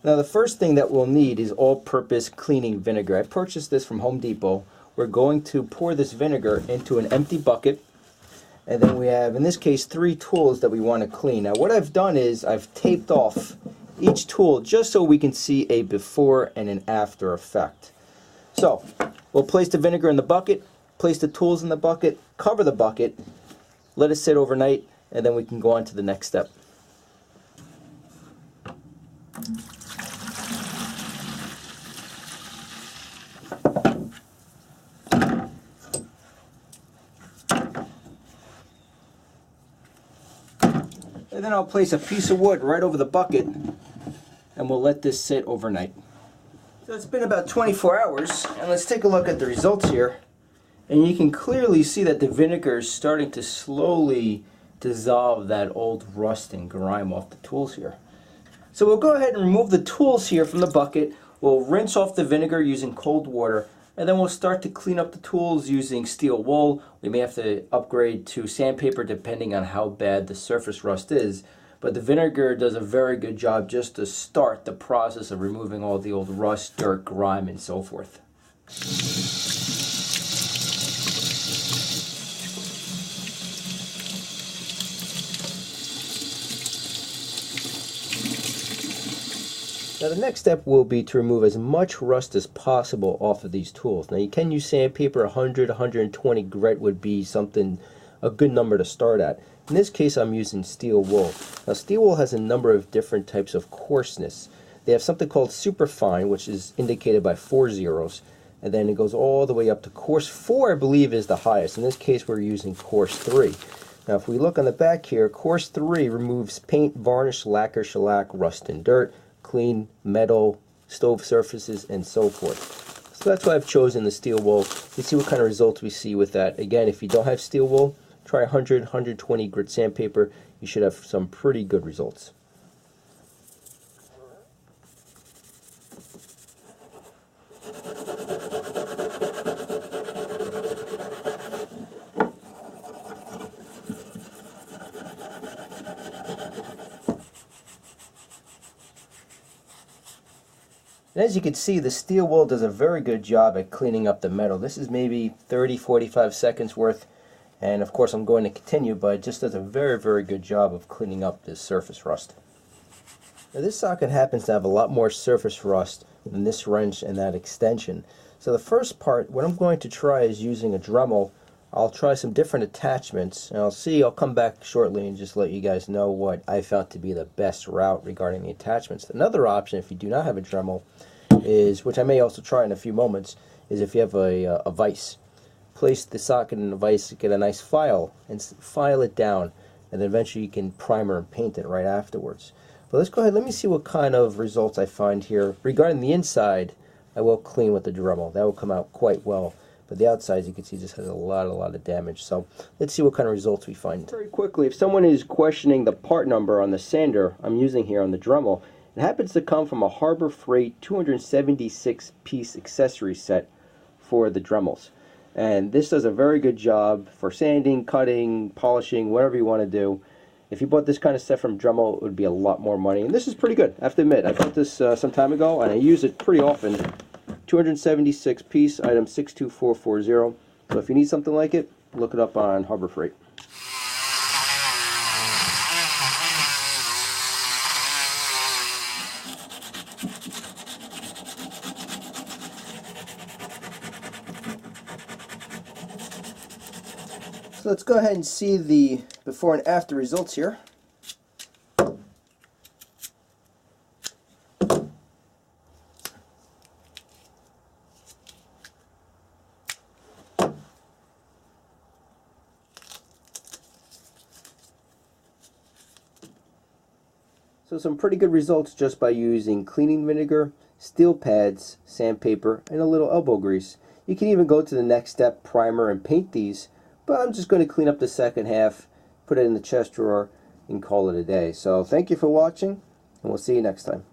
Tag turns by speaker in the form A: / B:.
A: Now the first thing that we'll need is all-purpose cleaning vinegar. I purchased this from Home Depot. We're going to pour this vinegar into an empty bucket, and then we have, in this case, 3 tools that we want to clean. Now what I've done is I've taped off each tool just so we can see a before and an after effect. So we'll place the vinegar in the bucket, place the tools in the bucket, cover the bucket, let it sit overnight, and then we can go on to the next step. And then I'll place a piece of wood right over the bucket, and we'll let this sit overnight. So it's been about 24 hours, and let's take a look at the results here. And you can clearly see that the vinegar is starting to slowly dissolve that old rust and grime off the tools here. So we'll go ahead and remove the tools here from the bucket. We'll rinse off the vinegar using cold water, and then we'll start to clean up the tools using steel wool. We may have to upgrade to sandpaper depending on how bad the surface rust is, but the vinegar does a very good job just to start the process of removing all the old rust, dirt, grime, and so forth. Now the next step will be to remove as much rust as possible off of these tools. Now you can use sandpaper. 100, 120 grit would be a good number to start at. In this case I'm using steel wool. Now steel wool has a number of different types of coarseness. They have something called superfine, which is indicated by 4 zeros, and then it goes all the way up to coarse 4, I believe, is the highest. In this case we're using coarse 3. Now if we look on the back here, coarse 3 removes paint, varnish, lacquer, shellac, rust and dirt, clean metal, stove surfaces, and so forth. So that's why I've chosen the steel wool. Let's see what kind of results we see with that. Again, if you don't have steel wool, try 100, 120 grit sandpaper. You should have some pretty good results. And as you can see, the steel wool does a very good job at cleaning up the metal. This is maybe 30-45 seconds worth, and of course I'm going to continue, but it just does a very good job of cleaning up this surface rust. Now this socket happens to have a lot more surface rust than this wrench and that extension. So the first part, what I'm going to try is using a Dremel. I'll try some different attachments, and I'll come back shortly and just let you guys know what I found to be the best route regarding the attachments. Another option, if you do not have a Dremel, is, which I may also try in a few moments, is if you have a vise. Place the socket in the vise, get a nice file, and file it down, and then eventually you can primer and paint it right afterwards. But let's go ahead, let me see what kind of results I find here. Regarding the inside, I will clean with the Dremel. That will come out quite well. But the outside, as you can see, just has a lot of damage. So let's see what kind of results we find. Very quickly, if someone is questioning the part number on the sander I'm using here on the Dremel, it happens to come from a Harbor Freight 276-piece accessory set for the Dremels. And this does a very good job for sanding, cutting, polishing, whatever you want to do. If you bought this kind of stuff from Dremel, it would be a lot more money. And this is pretty good, I have to admit. I bought this some time ago, and I use it pretty often. 276 piece, item 62440. So if you need something like it, look it up on Harbor Freight. So let's go ahead and see the before and after results here. So some pretty good results just by using cleaning vinegar, steel pads, sandpaper, and a little elbow grease. You can even go to the next step, primer and paint these, but I'm just going to clean up the second half, put it in the chest drawer, and call it a day. So thank you for watching, and we'll see you next time.